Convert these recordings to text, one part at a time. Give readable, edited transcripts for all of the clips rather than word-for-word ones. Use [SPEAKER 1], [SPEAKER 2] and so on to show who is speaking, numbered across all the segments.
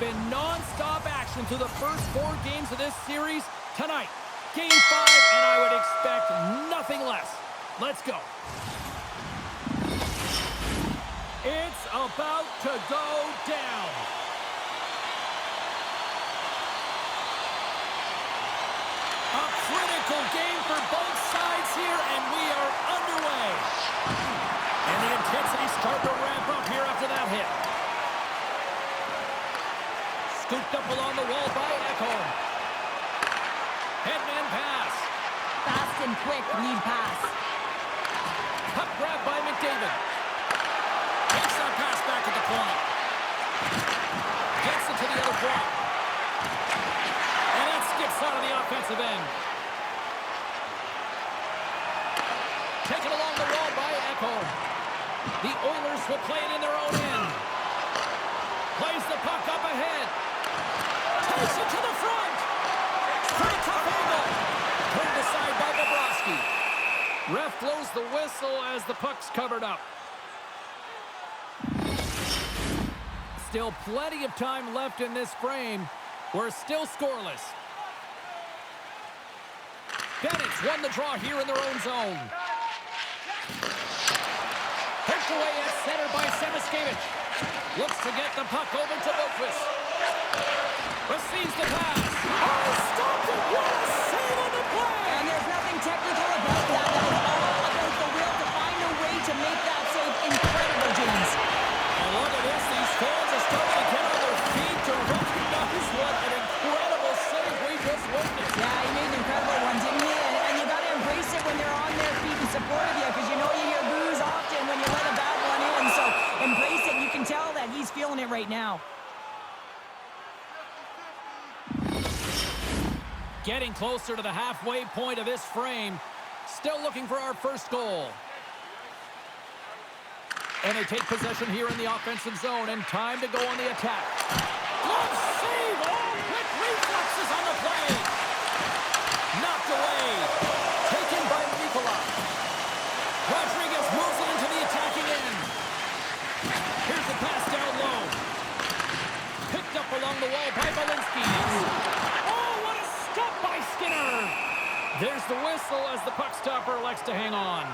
[SPEAKER 1] Been non-stop action through the first 4 games of this series. Tonight, Game 5, and I would expect nothing less. Let's go. It's about to go down. A critical game for both sides here, and we are underway. And the intensity starting to ramp up here after that hit. Scooped up along the wall by Ekholm. Headman pass.
[SPEAKER 2] Fast and quick lead pass.
[SPEAKER 1] Puck grab by McDavid. Takes that pass back at the point. Gets it to the other point. And that skips out of the offensive end. Taken along the wall by Ekholm. The Oilers will play it in their own end. Plays the puck up ahead. Takes it to the front. Pretty tough angle. Turned aside by Bobrovsky. Ref blows the whistle as the puck's covered up. Still plenty of time left in this frame. We're still scoreless. Bennett's won the draw here in their own zone. Poked away at center by Semiskevich. Looks to get the puck over to Boqvist. Receives the pass. Oh, stopped it. What a save on the play.
[SPEAKER 2] And there's nothing technical about that. That is all about the will to find a way to make that save incredible, James.
[SPEAKER 1] And look at this. These fans are starting to get on their feet to recognize what an incredible save we just witnessed.
[SPEAKER 2] Yeah, he made an incredible one, didn't he? And you got to embrace it when they're on their feet in support of you, because you know you hear boos often when you let a bad one in. So embrace it. You can tell that he's feeling it right now.
[SPEAKER 1] Getting closer to the halfway point of this frame. Still looking for our first goal. And they take possession here in the offensive zone, and time to go on the attack. Glove save! Oh, quick reflexes on the play. Knocked away. Taken by Nicola. Rodriguez moves it into the attacking end. Here's the pass down low. Picked up along the wall by Walensky. Oh, what a stop by Skinner. There's the whistle as the puck stopper elects to hang on.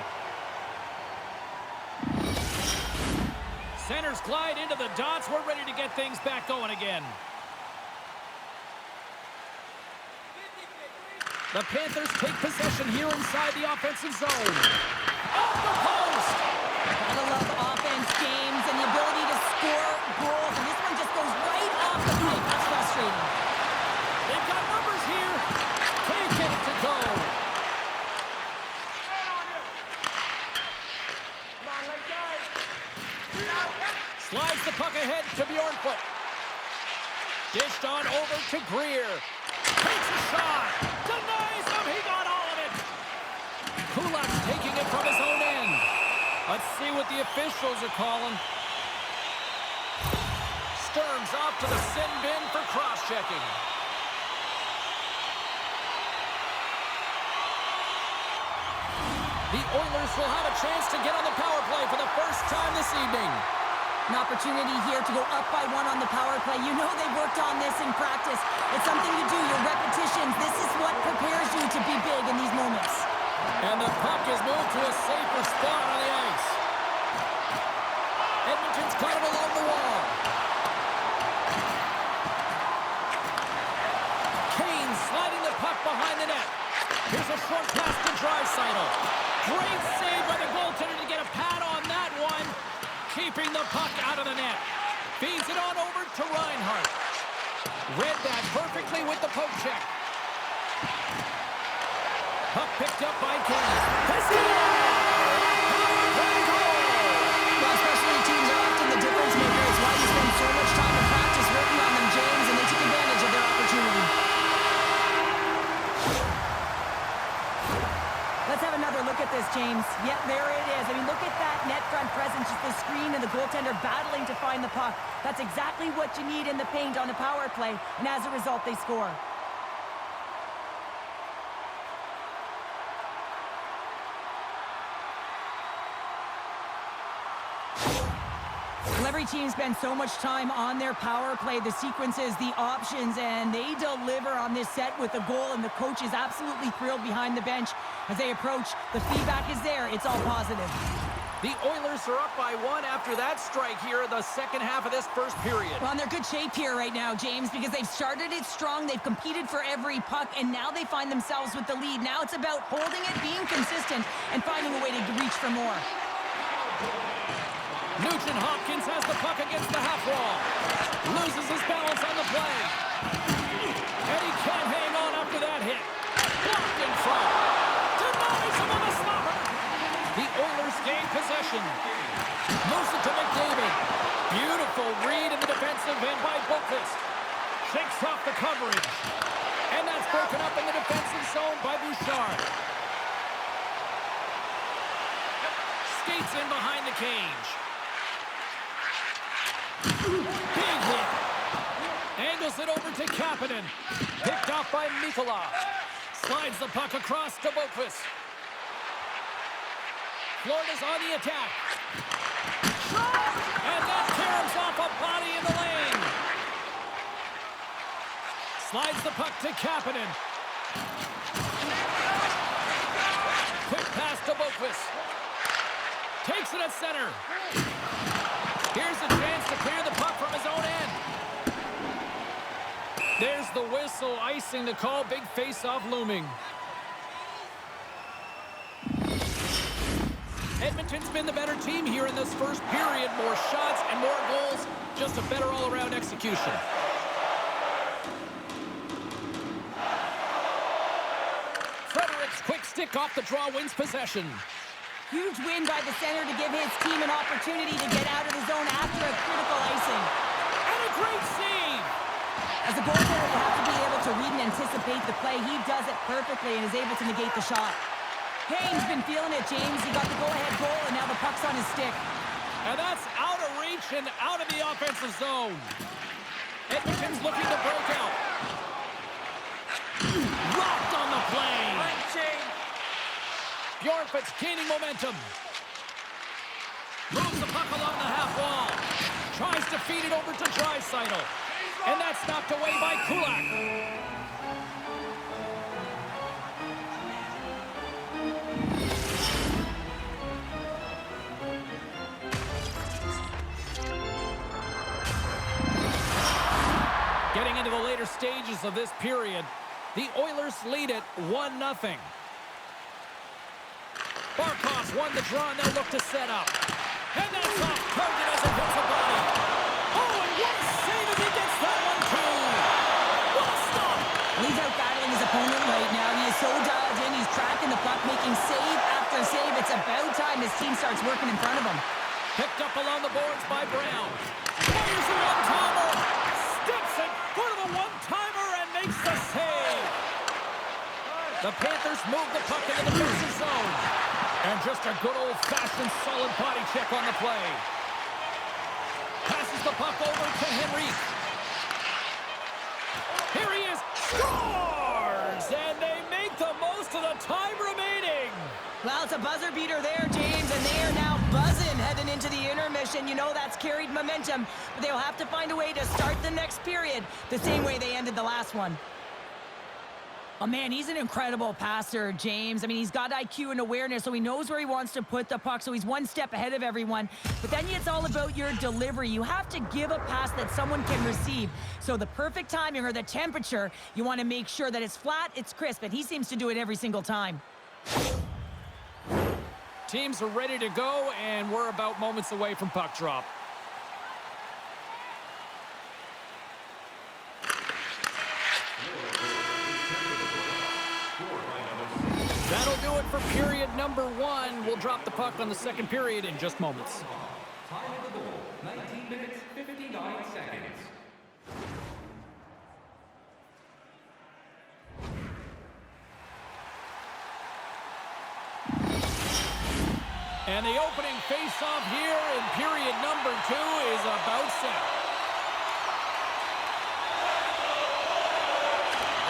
[SPEAKER 1] Centers glide into the dots. We're ready to get things back going again. The Panthers take possession here inside the offensive zone. Off the post!
[SPEAKER 2] Gotta love offense games and the ability to score goals. And this one just goes right off the pipe. That's frustrating.
[SPEAKER 1] They've got numbers here. Can't get it to go. Slides the puck ahead to Bjornfoot. Dished on over to Greer. Takes a shot. Denies him. He got all of it. Kulak's taking it from his own end. Let's see what the officials are calling. Sturm's off to the sin bin for cross-checking. The Oilers will have a chance to get on the power play for the first time this evening.
[SPEAKER 2] An opportunity here to go up by 1 on the power play. You know they've worked on this in practice. It's something you do, your repetitions. This is what prepares you to be big in these moments.
[SPEAKER 1] And the puck is moved to a safer spot on the ice. Edmonton's caught him along the wall. Kane sliding the puck behind the net. Here's a short pass to Draisaitl. Great save by the goaltender to get a pad on that one. Keeping the puck out of the net. Feeds it on over to Reinhart. Read that perfectly with the poke check. Puck picked up by Kane.
[SPEAKER 2] Well, specialty teams are often the difference maker. It's why you spend so much time in practice working on them, James, and they took advantage of their opportunity. Let's have another look at this, James. Yep, there it is. I mean, look at that net front presence, just the screen and the goaltender battling to find the puck. That's exactly what you need in the paint on a power play, and as a result, they score. Well, Every team spends so much time on their power play, the sequences, the options, and they deliver on this set with a goal, and the coach is absolutely thrilled behind the bench as they approach. The feedback is there. It's all positive.
[SPEAKER 1] The Oilers are up by 1 after that strike here in the second half of this first period.
[SPEAKER 2] Well, and they're good shape here right now, James, because they've started it strong. They've competed for every puck, and now they find themselves with the lead. Now it's about holding it, being consistent, and finding a way to reach for more.
[SPEAKER 1] Nugent Hopkins has the puck against the half wall. Loses his balance on the play. And he can't hang on after that hit. Blocked in front. Denies him on the stopper. The Oilers gain possession. Moves it to McDavid. Beautiful read in the defensive end by Boqvist. Shakes off the coverage. And that's broken up in the defensive zone by Bouchard. Skates in behind the cage. Big hit. Angles it over to Kapanen. Picked off by Mikula. Slides the puck across to Boqvist. Florida's on the attack. And that caroms off a body in the lane. Slides the puck to Kapanen. Quick pass to Boqvist. Takes it at center. Here's a chance to clear the puck from his own end. There's the whistle, icing the call. Big face-off looming. Edmonton's been the better team here in this first period. More shots and more goals. Just a better all-around execution. Frederic's quick stick off the draw wins possession.
[SPEAKER 2] Huge win by the center to give his team an opportunity to get out of the zone after a critical icing.
[SPEAKER 1] And a great save!
[SPEAKER 2] As a goaltender, you have to be able to read and anticipate the play. He does it perfectly and is able to negate the shot. Kane's been feeling it, James. He got the go-ahead goal, and now the puck's on his stick.
[SPEAKER 1] And that's out of reach and out of the offensive zone. Edmonton's looking to break out. Rocked on the play. Bjornfot's gaining momentum. Moves the puck along the half wall. Tries to feed it over to Draisaitl. And that's knocked away by Kulak. Getting into the later stages of this period, the Oilers lead it 1-0. Barkov's won the draw, and they'll look to set up. And that's off target as it hits a body. Oh, and what a save if he gets that one, too. What a stop.
[SPEAKER 2] He's out battling his opponent right now. He is so dialed in. He's tracking the puck, making save after save. It's about time his team starts working in front of him.
[SPEAKER 1] Picked up along the boards by Brown. Fires a one-timer. Steps in front of a one-timer and makes the save. The Panthers move the puck into the defensive zone. And just a good old-fashioned solid body check on the play. Passes the puck over to Henrique. Here he is. Scores! And they make the most of the time remaining.
[SPEAKER 2] Well, it's a buzzer beater there, James, and they are now buzzing heading into the intermission. You know that's carried momentum, but they'll have to find a way to start the next period the same way they ended the last one. Oh, man, he's an incredible passer, James. I mean, he's got IQ and awareness, so he knows where he wants to put the puck, so he's one step ahead of everyone. But then it's all about your delivery. You have to give a pass that someone can receive. So the perfect timing or the temperature, you want to make sure that it's flat, it's crisp, and he seems to do it every single time.
[SPEAKER 1] Teams are ready to go, and we're about moments away from puck drop. That'll do it for period number 1. We'll drop the puck on the second period in just moments.
[SPEAKER 3] Time of the goal, 19 minutes, 59 seconds.
[SPEAKER 1] And the opening face-off here in period number 2 is about set.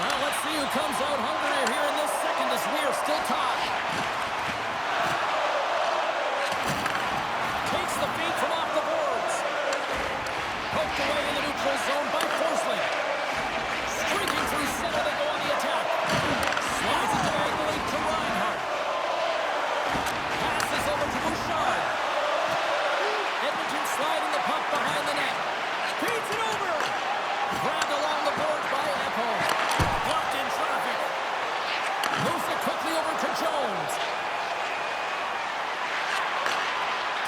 [SPEAKER 1] Well, let's see who comes out hungrier here in this second as we are still tied. Takes the feed from off the boards. Knocked away in the neutral zone by Forsling. Streaking through center, they go on the attack. Slides it diagonally to Reinhart. Passes over to Bouchard. Edmonton sliding the puck behind the net. Feeds it over. Grabbed along the boards by Ekholm. Blocked in traffic. Moves it quickly over to Jones.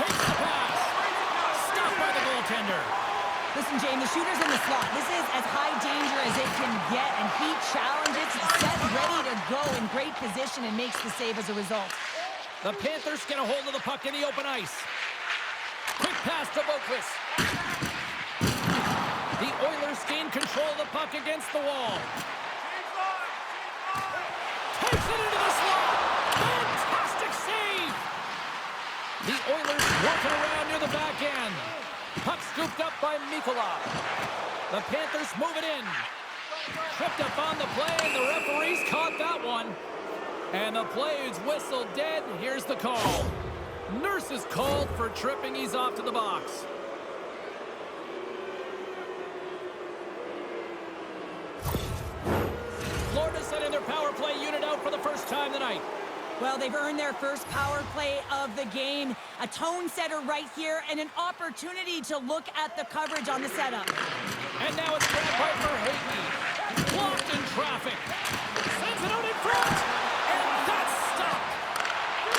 [SPEAKER 1] Takes the pass. Stopped by the goaltender.
[SPEAKER 2] Listen, Jane, the shooter's in the slot. This is as high danger as it can get, and he challenges, set ready to go in great position and makes the save as a result.
[SPEAKER 1] The Panthers get a hold of the puck in the open ice. Quick pass to Boquist. The Oilers gain control of the puck against the wall. Takes it into the slot. Fantastic save. The Oilers working around near the back end. Puck scooped up by Mikula. The Panthers move it in. Tripped up on the play, and the referees caught that one. And the play is whistled dead. Here's the call. Nurse is called for tripping. He's off to the box. Florida sending their power play unit out for the first time tonight.
[SPEAKER 2] Well, they've earned their first power play of the game. A tone setter right here and an opportunity to look at the coverage on the setup.
[SPEAKER 1] And now it's grabbed by Verhaeghe. Blocked in traffic. Sends it out in front. And that's stopped.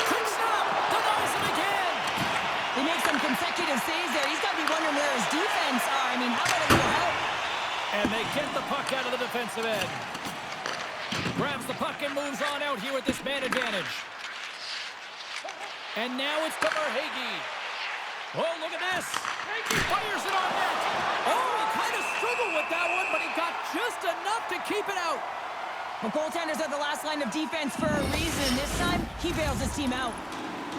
[SPEAKER 1] Quick stop. Denies him again.
[SPEAKER 2] They make some consecutive saves there. He's got to be wondering where his defense are. I mean, how about a little help?
[SPEAKER 1] And they get the puck out of the defensive end. Grabs the puck and moves on out here with this man advantage. And now it's to Verhaeghe. Oh, look at this. He fires it on net. Oh, he kind of struggled with that one, but he got just enough to keep it out.
[SPEAKER 2] Well, goaltenders are the last line of defense for a reason. This time, he bails his team out.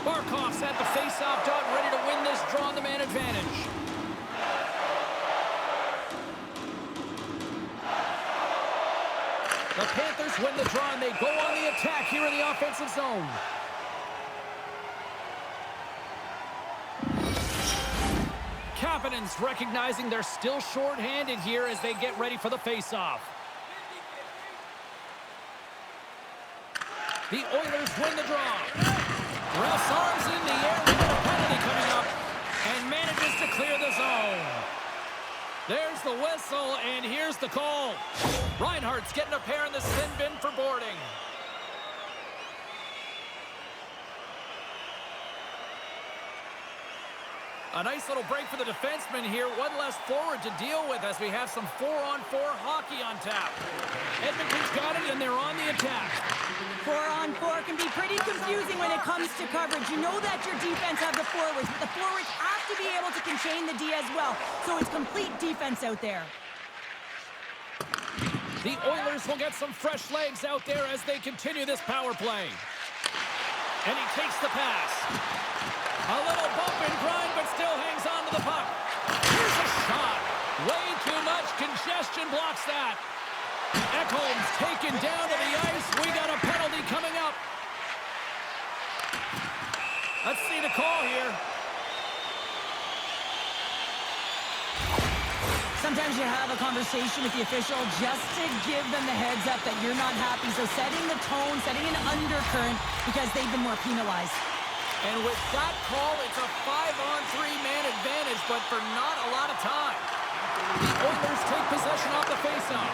[SPEAKER 1] Barkov's at the face-off dot, ready to win this draw on the man advantage. The Panthers win the draw, and they go on the attack here in the offensive zone. Kapanen's recognizing they're still short-handed here as they get ready for the face-off. The Oilers win the draw. Ref's arms in the air with a penalty coming up and manages to clear the zone. There's the whistle, and here's the call. Reinhart's getting a pair in the sin bin for boarding. A nice little break for the defenseman here. One less forward to deal with as we have some 4-on-4 hockey on tap. Edmonton's got it, and they're on the attack.
[SPEAKER 2] 4-on-4 can be pretty confusing when it comes to coverage. You know that your defense have the forwards, but the forwards have to be able to contain the D as well. So it's complete defense out there.
[SPEAKER 1] The Oilers will get some fresh legs out there as they continue this power play. And he takes the pass. A little bump and grind, but still hangs on to the puck. Here's a shot. Way too much congestion blocks that. Ekholm's taken down to the ice. We got a penalty coming up. Let's see the call here.
[SPEAKER 2] Sometimes you have a conversation with the official just to give them the heads up that you're not happy. So setting the tone, setting an undercurrent because they've been more penalized.
[SPEAKER 1] And with that call, it's a 5-on-3 man advantage, but for not a lot of time. The Oilers take possession off the faceoff.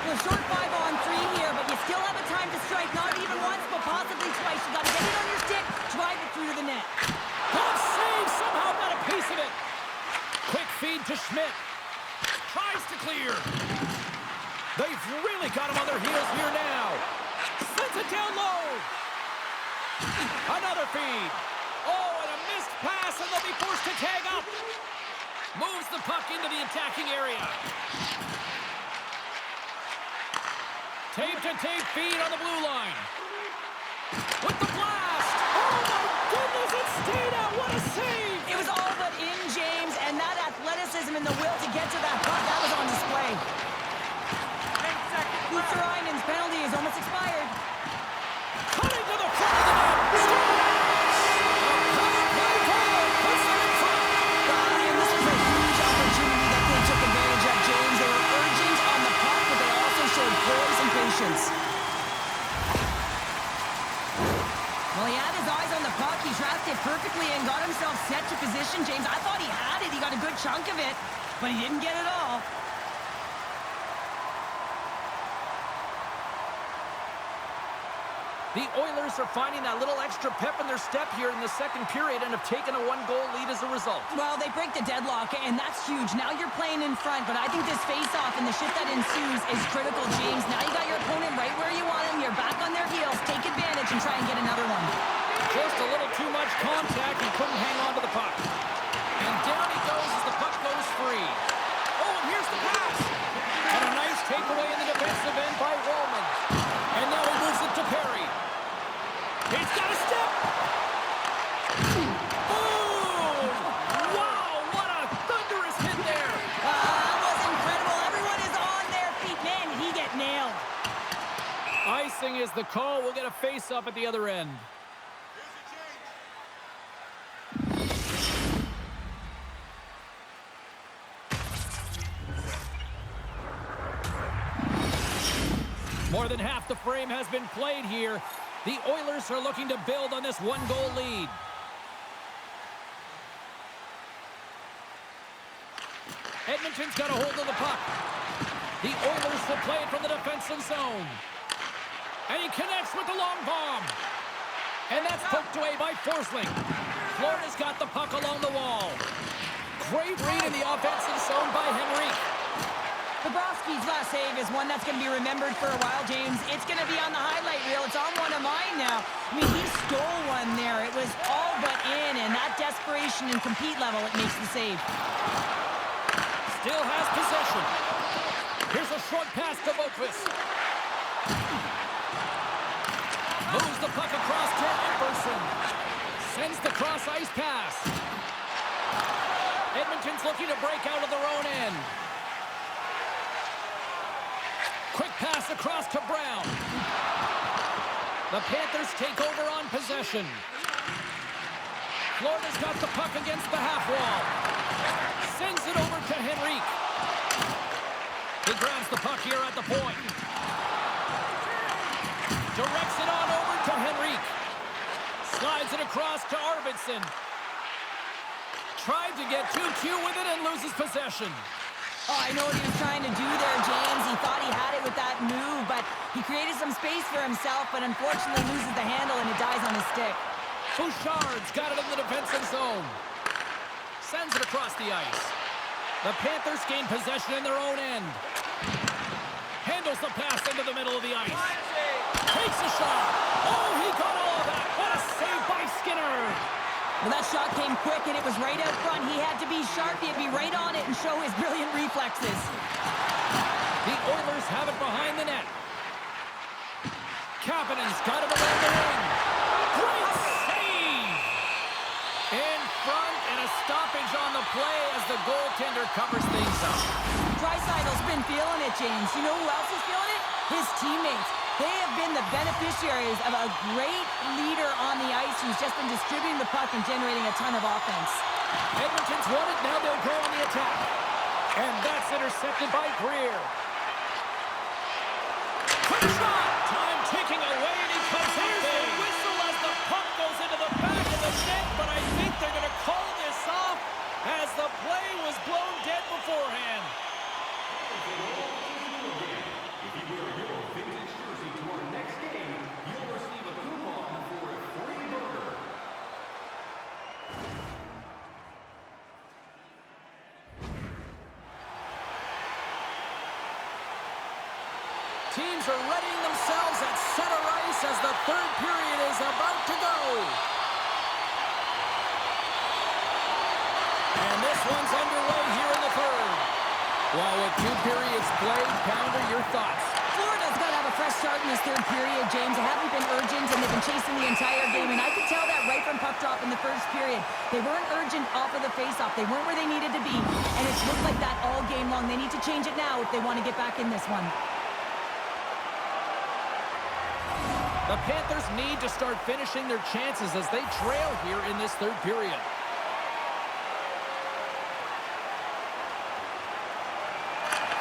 [SPEAKER 2] Well, short 5-on-3 here, but you still have a time to strike, not even once, but possibly twice. You got to get it on your stick, drive it through to the net.
[SPEAKER 1] Good save, somehow got a piece of it. Quick feed to Schmidt. Tries to clear. They've really got him on their heels here now. Sends it down low. Another feed. Oh, and a missed pass, and they'll be forced to tag up. Moves the puck into the attacking area. Tape-to-tape feed on the blue line. With the blast. Oh, my goodness, it stayed out. What a save.
[SPEAKER 2] It was all but in, James, and that athleticism and the will to get to that puck, that was on display. Lutzerainen's penalty is almost expired.
[SPEAKER 1] Cutting to the front of the net.
[SPEAKER 2] And this was a huge opportunity that they situations. Well, he had his eyes on the puck. He tracked it perfectly and got himself set to position, James. I thought he had it. He got a good chunk of it, but he didn't get it all.
[SPEAKER 1] The Oilers are finding that little extra pep in their step here in the second period and have taken a one-goal lead as a result.
[SPEAKER 2] Well, they break the deadlock, and that's huge. Now you're playing in front, but I think this face-off and the shift that ensues is critical, James. Now you got your opponent right where you want him. You're back on their heels. Take advantage and try and get another one.
[SPEAKER 1] Just a little too much contact. He couldn't hang on to the puck. And down he goes as the puck goes free. Oh, and here's the pass. And a nice takeaway in the defensive end by Wallman. And now he moves it to Perry. He's got a step. Boom! Wow, what a thunderous hit there.
[SPEAKER 2] That was incredible. Everyone is on their feet. Man, did he get nailed.
[SPEAKER 1] Icing is the call. We'll get a face-up at the other end. More than half the frame has been played here. The Oilers are looking to build on this one-goal lead. Edmonton's got a hold of the puck. The Oilers will play it from the defensive zone. And he connects with the long bomb. And that's poked away by Forsling. Florida's got the puck along the wall. Great read in the offensive zone by Henrique.
[SPEAKER 2] Bobrovsky's last save is one that's going to be remembered for a while, James. It's going to be on the highlight reel. It's on one of mine now. I mean, he stole one there. It was all but in, and that desperation and compete level, it makes the save.
[SPEAKER 1] Still has possession. Here's a short pass to Boqvist. Moves the puck across to Emberson. Sends the cross-ice pass. Edmonton's looking to break out of their own end. Quick pass across to Brown. The Panthers take over on possession. Florida's got the puck against the half wall. Sends it over to Henrique. He grabs the puck here at the point. Directs it on over to Henrique. Slides it across to Arvidsson. Tried to get 2-2 with it and loses possession.
[SPEAKER 2] Oh, I know what he was trying to do there, James. He thought he had it with that move, but he created some space for himself, but unfortunately loses the handle and it dies on his stick.
[SPEAKER 1] Bouchard's got it in the defensive zone. Sends it across the ice. The Panthers gain possession in their own end. Handles the pass into the middle of the ice. Takes a shot. Oh, he got all of that. What a save by Skinner.
[SPEAKER 2] Well, that shot came quick, and it was right out front. He had to be sharp. He had to be right on it and show his brilliant reflexes.
[SPEAKER 1] The Oilers have it behind the net. Kapanen's got it around the ring. Great save! In front, and a stoppage on the play as the goaltender covers things up.
[SPEAKER 2] Draisaitl's been feeling it, James. You know who else is feeling it? His teammates. They have been the beneficiaries of a great leader on the ice who's just been distributing the puck and generating a ton of offense.
[SPEAKER 1] Edmonton's won it. Now they'll go on the attack. And that's intercepted by Greer. Quick shot! Time ticking away, and he comes in. Here's the whistle as the puck goes into the back of the net, but I think they're going to call this off as the play was blown dead beforehand. Teams are readying themselves at center ice as the third period is about to go. And this one's underway here in the third. Well, with 2 periods played, Pounder, your thoughts?
[SPEAKER 2] Florida's got to have a fresh start in this third period, James. They haven't been urgent, and they've been chasing the entire game. And I could tell that right from puck drop in the first period. They weren't urgent off of the faceoff. They weren't where they needed to be. And it's looked like that all game long. They need to change it now if they want to get back in this one.
[SPEAKER 1] The Panthers need to start finishing their chances as they trail here in this third period.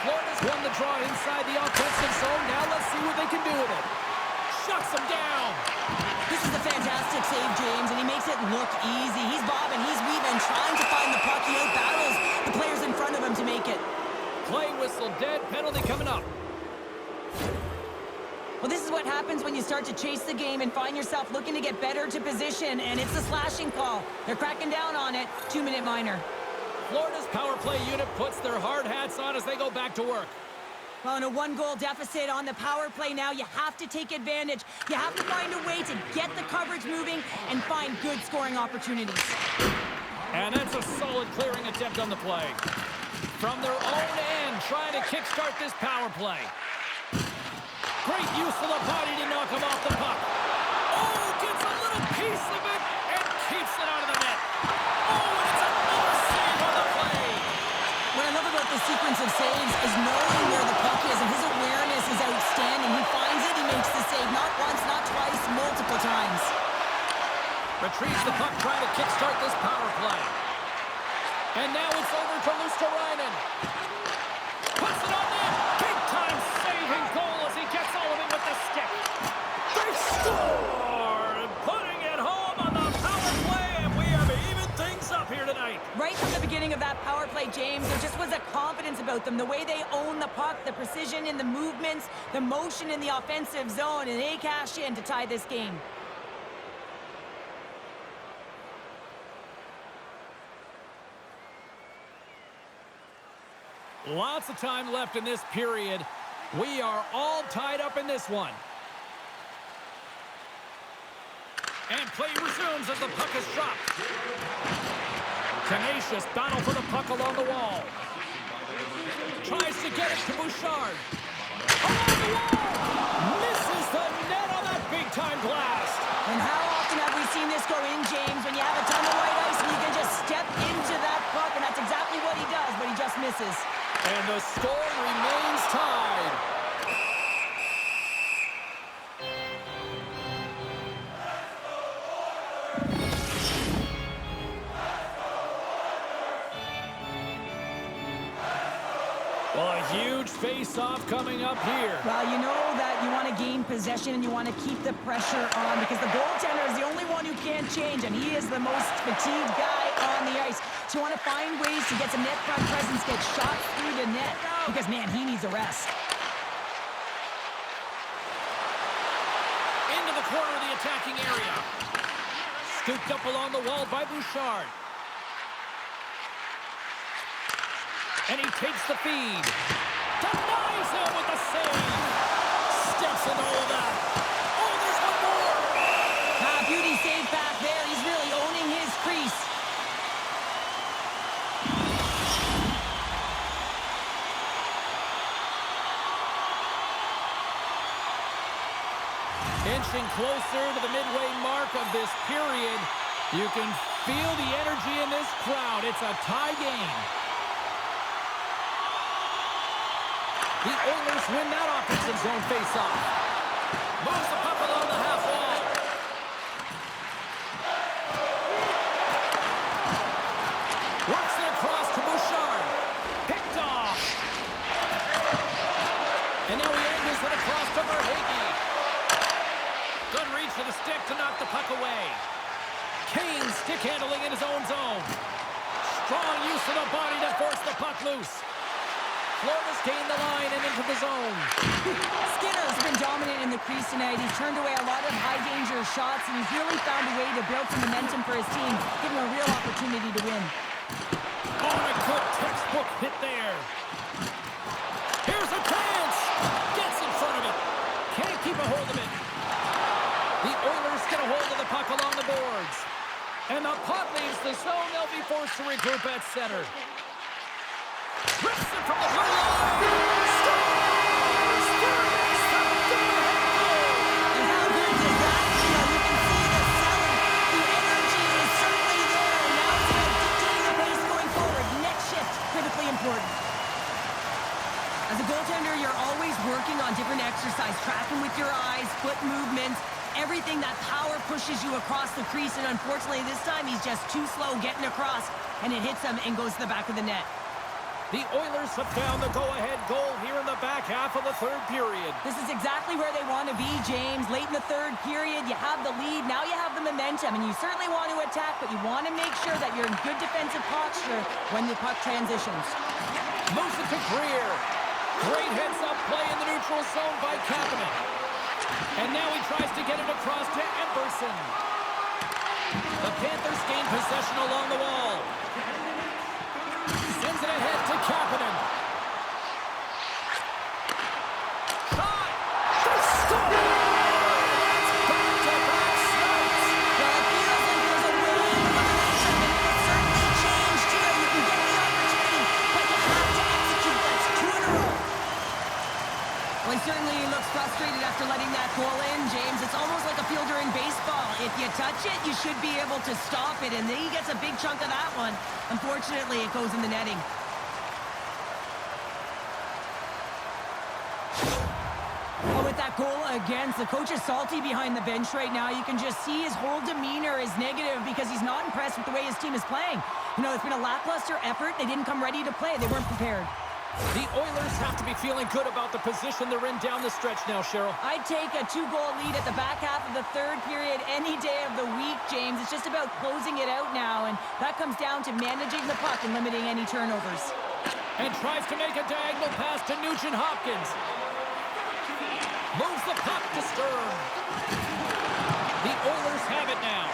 [SPEAKER 1] Florida's won the draw inside the offensive zone. Now let's see what they they can do with it. Shuts him down.
[SPEAKER 2] This is a fantastic save, James, and he makes it look easy. He's bobbing, he's weaving, trying to find the puck. He out-battles the players in front of him to make it.
[SPEAKER 1] Play whistle dead. Penalty coming up.
[SPEAKER 2] Well, this is what happens when you start to chase the game and find yourself looking to get better to position, and it's a slashing call. They're cracking down on it. 2-minute minor.
[SPEAKER 1] Florida's power play unit puts their hard hats on as they go back to work.
[SPEAKER 2] Well, in a one-goal deficit on the power play now, you have to take advantage. You have to find a way to get the coverage moving and find good scoring opportunities.
[SPEAKER 1] And that's a solid clearing attempt on the play. From their own end, trying to kickstart this power play. Great use of the body to knock him off the puck. Oh, gets a little piece of it and keeps it out of the net. Oh, and it's another save on the play.
[SPEAKER 2] What I love about the sequence of saves is knowing where the puck is, and his awareness is outstanding. He finds it, he makes the save not once, not twice, multiple times.
[SPEAKER 1] Retrieves the puck, trying to kickstart this power play. And now it's over to Luosterainen. Puts it on net. Big time saving goal as he gets all of it with the stick. They score! Putting it home on the power play, and we have even things up here tonight.
[SPEAKER 2] Right from the beginning of that power play, James, there just was a confidence about them. The way they own the puck, the precision in the movements, the motion in the offensive zone, and they cash in to tie this game.
[SPEAKER 1] Lots of time left in this period. We are all tied up in this one. And play resumes as the puck is dropped. Tenacious battle for the puck along the wall. Tries to get it to Bouchard. Along the wall! Misses the net on that big-time blast.
[SPEAKER 2] And how often have we seen this go in, James, when you have a ton of white ice and you can just step into that puck, and that's exactly what he does, but he just misses.
[SPEAKER 1] And the score remains tied. Well, a huge face-off coming up here.
[SPEAKER 2] Well, you know that you want to gain possession and you want to keep the pressure on because the goaltender is the only one who can't change, and he is the most fatigued guy on the ice. So you want to find ways to get some net front presence, get shots through the net, because, man, he needs a rest.
[SPEAKER 1] Into the corner of the attacking area. Scooped up along the wall by Bouchard. And he takes the feed. Denies him with the save. Steps into all of that. Oh, there's one more.
[SPEAKER 2] Beauty save back there. He's really owning his crease.
[SPEAKER 1] Inching closer to the midway mark of this period. You can feel the energy in this crowd. It's a tie game. The Oilers win that offensive zone face-off. Moves the puck along the half wall. Works it across to Bouchard. Picked off. And now he angles it across to Verhaeghe. Good reach for the stick to knock the puck away. Kane stick handling in his own zone. Strong use of the body to force the puck loose. Florida's gained the line and into the zone.
[SPEAKER 2] Skinner's been dominant in the crease tonight. He's turned away a lot of high-danger shots, and he's really found a way to build some momentum for his team, giving him a real opportunity to win.
[SPEAKER 1] Oh, a good textbook hit there. Here's a chance. Gets in front of it. Can't keep a hold of it. The Oilers get a hold of the puck along the boards. And the puck leaves the zone. They'll be forced to regroup at center. Rips it from the blue line. Scores! There it is. The go-ahead goal.
[SPEAKER 2] And how good does that feel? You can see the selling. The energy is certainly there. And now it's about dictating the pace going forward. Next shift, critically important. As a goaltender, you're always working on different exercise, tracking with your eyes, foot movements, everything. That power pushes you across the crease, and unfortunately this time he's just too slow getting across, and it hits him and goes to the back of the net.
[SPEAKER 1] The Oilers have found the go-ahead goal here in the back half of the third period.
[SPEAKER 2] This is exactly where they want to be, James. Late in the third period, you have the lead. Now you have the momentum, and you certainly want to attack, but you want to make sure that you're in good defensive posture when the puck transitions.
[SPEAKER 1] Moves it to Greer. Great heads-up play in the neutral zone by Kapanen. And now he tries to get it across to Emberson. The Panthers gain possession along the wall. Sends it ahead to Kapanen. Shot! They score! It's back-to-back snipes!
[SPEAKER 2] Well, it feels like there's a way of elimination, and it certainly changed here. You can get the opportunity, but you have to execute. That's 2 in a row. Well, he certainly looks frustrated after letting that goal in, James. It's almost like a fielder in baseball. If you touch it, you should be able to stop it, and then he gets a big chunk of that one. Unfortunately, it goes in the netting. Well, with that goal against, the coach is salty behind the bench right now. You can just see his whole demeanor is negative because he's not impressed with the way his team is playing. You know, it's been a lackluster effort. They didn't come ready to play. They weren't prepared.
[SPEAKER 1] The Oilers have to be feeling good about the position they're in down the stretch now, Cheryl.
[SPEAKER 2] I'd take a 2-goal lead at the back half of the third period any day of the week, James. It's just about closing it out now, and that comes down to managing the puck and limiting any turnovers.
[SPEAKER 1] And tries to make a diagonal pass to Nugent-Hopkins. Moves the puck to Sturm. The Oilers have it now.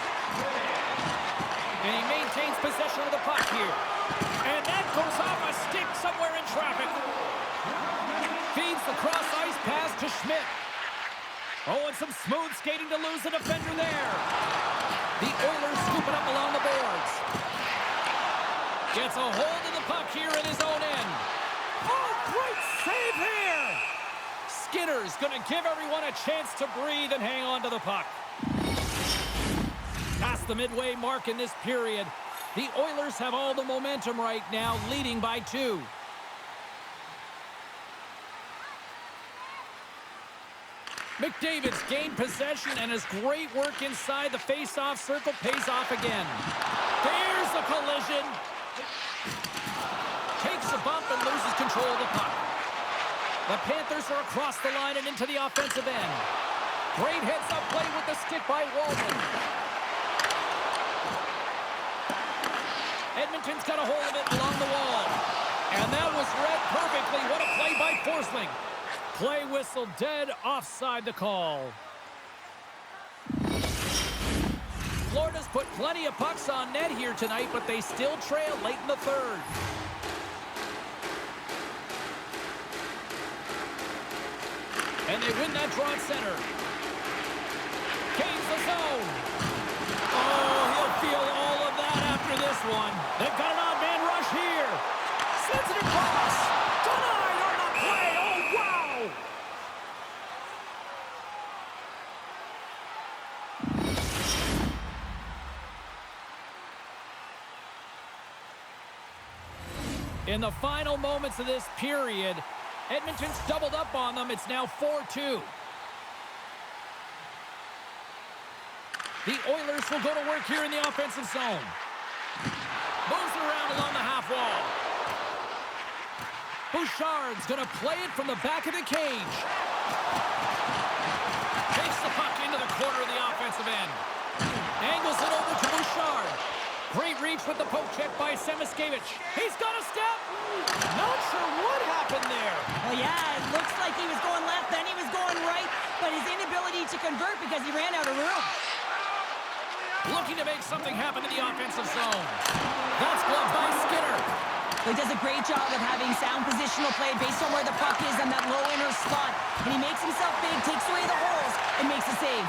[SPEAKER 1] And he maintains possession of the puck here. And that goes off a stick somewhere in traffic. Feeds the cross-ice pass to Schmidt. Oh, and some smooth skating to lose the defender there. The Oilers scoop it up along the boards. Gets a hold of the puck here in his own end. Oh, great save here! Skinner's going to give everyone a chance to breathe and hang on to the puck. Past the midway mark in this period. The Oilers have all the momentum right now, leading by 2. McDavid's gained possession, and his great work inside the face-off circle pays off again. There's the collision. Takes a bump and loses control of the puck. The Panthers are across the line and into the offensive end. Great heads-up play with the stick by Walton. Edmonton's got a hold of it along the wall. And that was read perfectly. What a play by Forsling. Play whistle dead, offside the call. Florida's put plenty of pucks on net here tonight, but they still trail late in the third. And they win that draw at center. Gains the zone. Oh, he'll feel all of that after this one. They've got an odd man rush here. Sends it across. Denied on the play. Oh, wow. In the final moments of this period, Edmonton's doubled up on them. It's now 4-2. The Oilers will go to work here in the offensive zone. Moves it around along the half wall. Bouchard's going to play it from the back of the cage. Takes the puck into the corner of the offensive end. Angles it over to Bouchard. Great reach with the poke check by Semiskevich. He's got a step. Not sure what happened there.
[SPEAKER 2] Well, yeah, it looks like he was going left, then he was going right, but his inability to convert because he ran out of room.
[SPEAKER 1] Looking to make something happen in the offensive zone. That's gloved by Skinner.
[SPEAKER 2] He does a great job of having sound positional play based on where the puck is in that low inner slot. And he makes himself big, takes away the holes, and makes a save.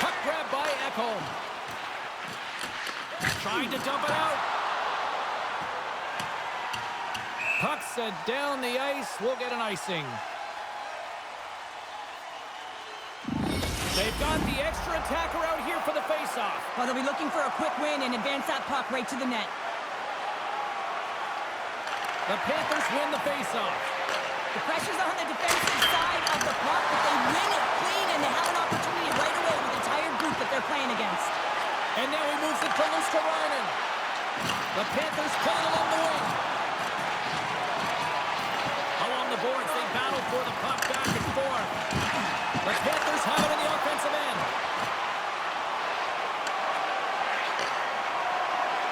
[SPEAKER 1] Puck grab by Ekholm. Trying to dump it out. Puck sent down the ice. We'll get an icing. They've got the extra attacker out here for the faceoff.
[SPEAKER 2] Well, they'll be looking for a quick win and advance that puck right to the net.
[SPEAKER 1] The Panthers win the faceoff.
[SPEAKER 2] The pressure's on the defensive side of the puck, but they win it clean, and they have an opportunity right away with the tired group that they're playing against.
[SPEAKER 1] And now he moves it to Luskarainen. The Panthers pull it along the wing. before the puck back and forth. The Panthers have it in the offensive end.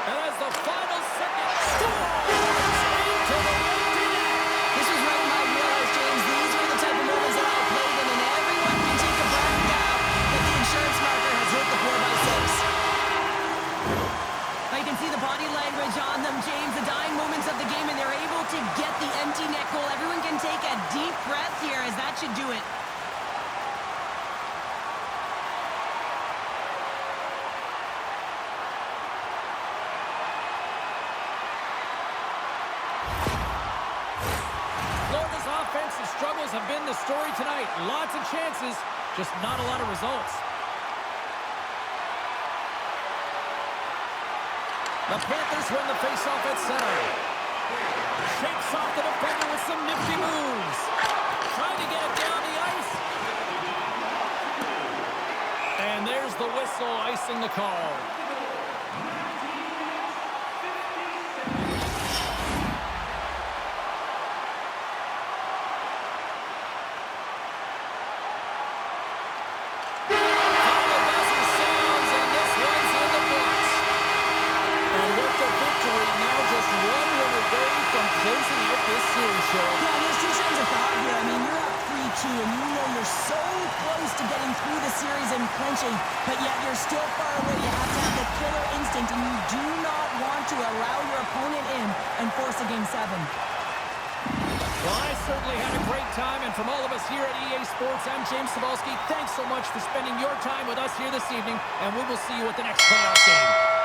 [SPEAKER 1] And as the final second scores into the empty net.
[SPEAKER 2] This was right in my wheelhouse, James. These are the type of moments that I played in, and everyone can take a breath now that the insurance marker has hit the 4x6. I can see the body language on them, James, the dying moments of the game, and they're able to get the empty net goal. Everyone can take a deep breath here, as that should do it.
[SPEAKER 1] Florida's offensive struggles have been the story tonight. Lots of chances, just not a lot of results. The Panthers win the faceoff at center. Shakes off the defender with some nifty moves. Trying to get it down the ice. And there's the whistle icing the call.
[SPEAKER 2] Closing out this series, Cheryl. Yeah, there's two trains of thought here. I mean, you're up 3-2, and you know you're so close to getting through the series and clinching, but yet you're still far away. You have to have the killer instinct, and you do not want to allow your opponent in and force a Game 7.
[SPEAKER 1] Well, I certainly had a great time, and from all of us here at EA Sports, I'm James Cebulski. Thanks so much for spending your time with us here this evening, and we will see you at the next playoff game.